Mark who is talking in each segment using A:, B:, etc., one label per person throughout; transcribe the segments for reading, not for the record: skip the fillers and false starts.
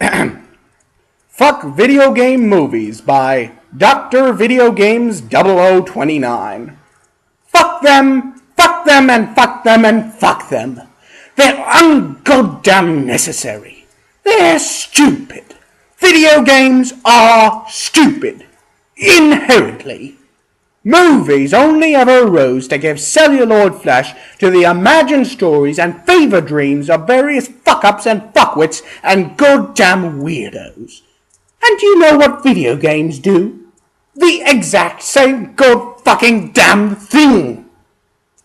A: Fuck Video Game Movies by Dr. Videogames 0029. Fuck them, and fuck them, and fuck them. They're ungoddamn necessary. They're stupid. Video games are stupid. Inherently. Movies only ever arose to give celluloid flesh to the imagined stories and fever dreams of various fuck-ups and fuckwits and goddamn weirdos. And you know what video games do? The exact same god fucking damn thing.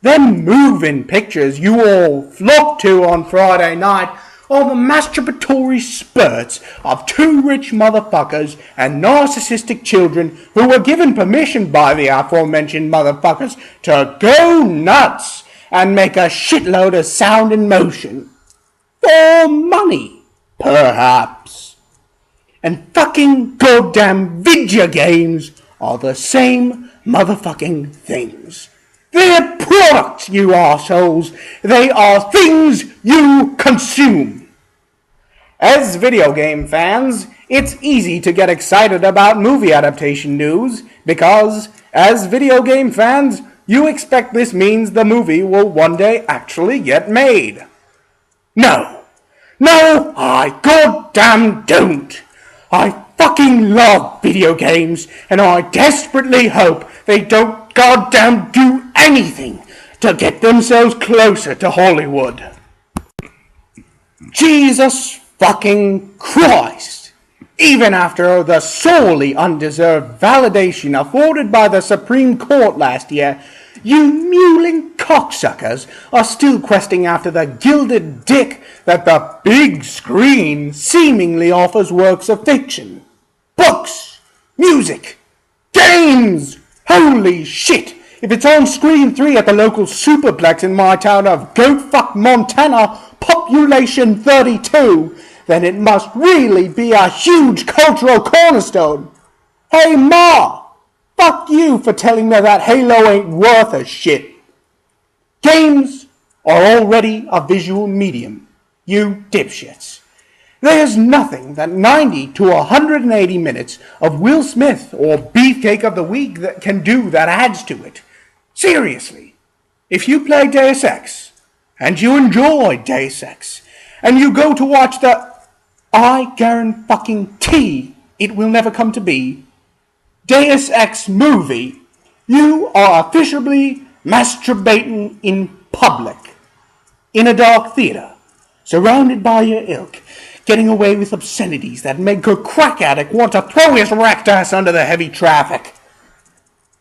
A: Them moving pictures you all flock to on Friday night are the masturbatory spurts of two rich motherfuckers and narcissistic children who were given permission by the aforementioned motherfuckers to go nuts and make a shitload of sound and motion. For money, perhaps. And fucking goddamn video games are the same motherfucking things. They're products, you assholes. They are things you consume. As video game fans, it's easy to get excited about movie adaptation news because, as video game fans, you expect this means the movie will one day actually get made. No, I goddamn don't. I fucking love video games, and I desperately hope they don't goddamn do anything to get themselves closer to Hollywood. Jesus fucking Christ! Even after the sorely undeserved validation afforded by the Supreme Court last year, you mewling cocksuckers are still questing after the gilded dick that the big screen seemingly offers works of fiction. Books, music, games! Holy shit! If it's on screen 3 at the local superplex in my town of Goatfuck, Montana, population 32, then it must really be a huge cultural cornerstone. Hey Ma! Fuck you for telling me that Halo ain't worth a shit. Games are already a visual medium, you dipshits. There's nothing that 90 to 180 minutes of Will Smith or Beefcake of the Week that can do that adds to it. Seriously, if you play Deus Ex, and you enjoy Deus Ex, and you go to watch the I guarantee it will never come to be Deus Ex movie, you are officially masturbating in public, in a dark theater, surrounded by your ilk, getting away with obscenities that make a crack addict want to throw his wrecked ass under the heavy traffic.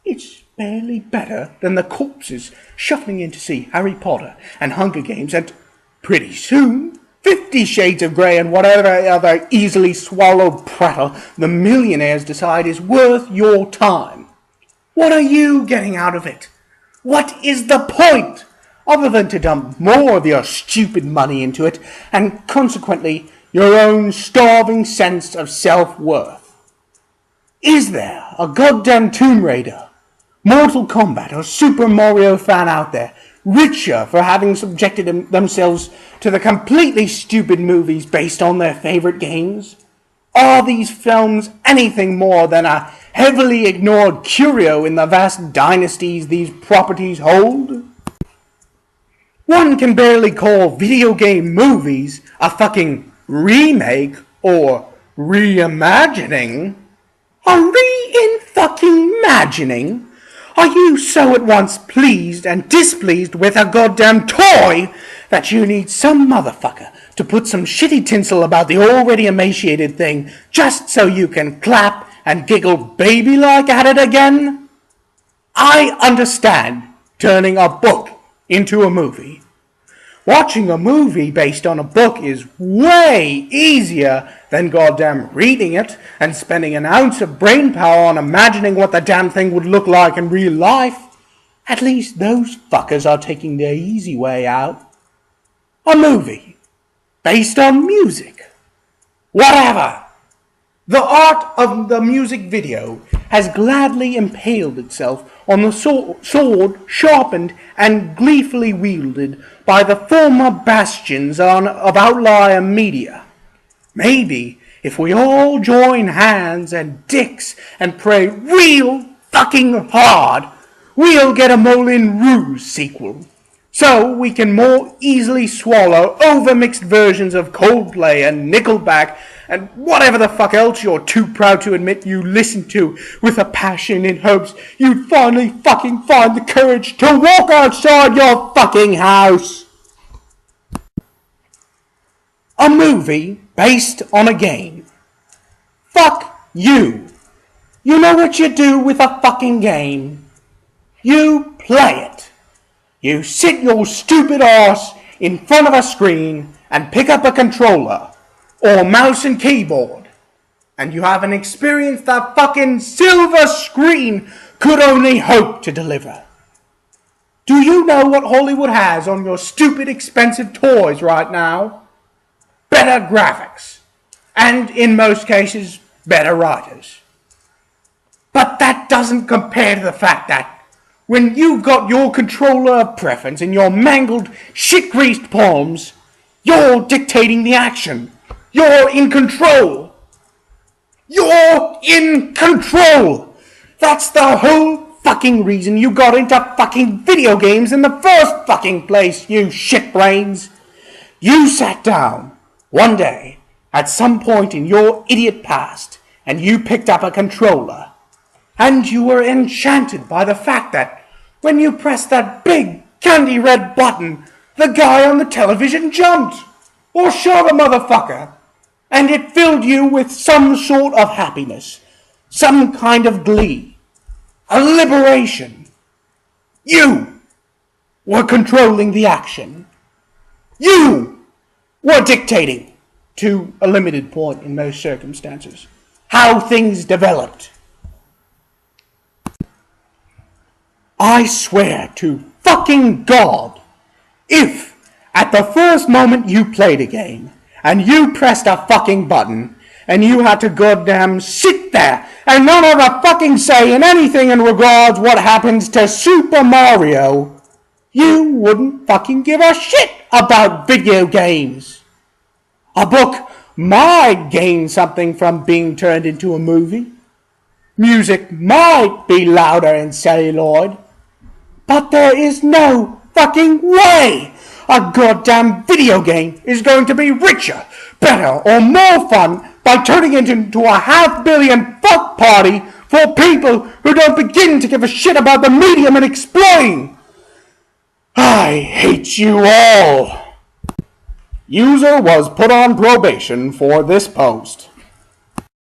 A: It's barely better than the corpses shuffling in to see Harry Potter and Hunger Games and, pretty soon, 50 Shades of Grey and whatever other easily swallowed prattle the millionaires decide is worth your time. What are you getting out of it? What is the point? Other than to dump more of your stupid money into it and consequently your own starving sense of self-worth. Is there a goddamn Tomb Raider, Mortal Kombat or Super Mario fan out there richer for having subjected themselves to the completely stupid movies based on their favorite games? Are these films anything more than a heavily ignored curio in the vast dynasties these properties hold? One can barely call video game movies a fucking remake or reimagining. A re-in-fucking-imagining? Are you so at once pleased and displeased with a goddamn toy that you need some motherfucker to put some shitty tinsel about the already emaciated thing just so you can clap and giggle baby-like at it again? I understand turning a book into a movie. Watching a movie based on a book is way easier than goddamn reading it and spending an ounce of brain power on imagining what the damn thing would look like in real life. At least those fuckers are taking the easy way out. A movie based on music. Whatever. The art of the music video has gladly impaled itself on the sword sharpened and gleefully wielded by the former bastions of outlier media. Maybe If we all join hands and dicks and pray real fucking hard, we'll get a Moulin Rouge sequel. So we can more easily swallow overmixed versions of Coldplay and Nickelback and whatever the fuck else you're too proud to admit you listen to with a passion in hopes you'd finally fucking find the courage to walk outside your fucking house. A movie based on a game. Fuck you. You know what you do with a fucking game? You play it. You sit your stupid ass in front of a screen and pick up a controller or mouse and keyboard, and you have an experience that fucking silver screen could only hope to deliver. Do you know what Hollywood has on your stupid expensive toys right now? Better graphics, and in most cases, better writers. But that doesn't compare to the fact that when you've got your controller of preference in your mangled, shit-greased palms, you're dictating the action. You're in control. You're in control. That's the whole fucking reason you got into fucking video games in the first fucking place, you shitbrains. You sat down one day at some point in your idiot past and you picked up a controller. And you were enchanted by the fact that when you pressed that big candy red button, the guy on the television jumped or shot a motherfucker. And it filled you with some sort of happiness, some kind of glee, a liberation. You were controlling the action. You were dictating, to a limited point in most circumstances, how things developed. I swear to fucking God, if at the first moment you played a game and you pressed a fucking button and you had to goddamn sit there and not have a fucking say in anything in regards what happens to Super Mario, you wouldn't fucking give a shit about video games. A book might gain something from being turned into a movie. Music might be louder in celluloid. But there is no fucking way a goddamn video game is going to be richer, better, or more fun by turning it into a 500 million fuck party for people who don't begin to give a shit about the medium and exploiting. I hate you all. User was put on probation for this post.